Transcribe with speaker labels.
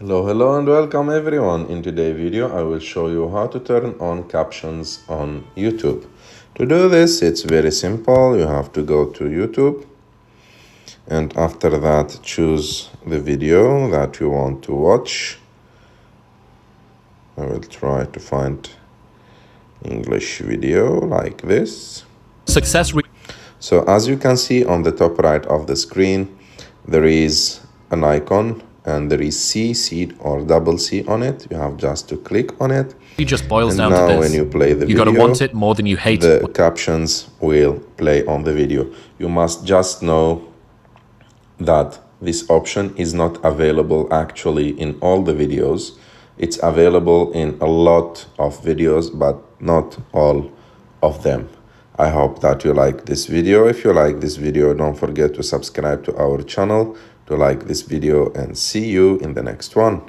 Speaker 1: Hello and welcome everyone. In today's video I will show you how to turn on captions on YouTube. To do this it's very simple. You have to go to YouTube and after that choose the video that you want to watch. I will try to find English video like this. So as you can see on the top right of the screen there is an icon and there is C or double C on it. You have just to click on it.
Speaker 2: It just boils down
Speaker 1: now
Speaker 2: to this.
Speaker 1: When you play the video,
Speaker 2: gotta want it more than you hate
Speaker 1: the
Speaker 2: it.
Speaker 1: captions will play on the video. You must just know that this option is not available actually in all the videos. It's available in a lot of videos, but not all of them. I hope that you like this video. If you like this video, don't forget to subscribe to our channel, to like this video, and see you in the next one.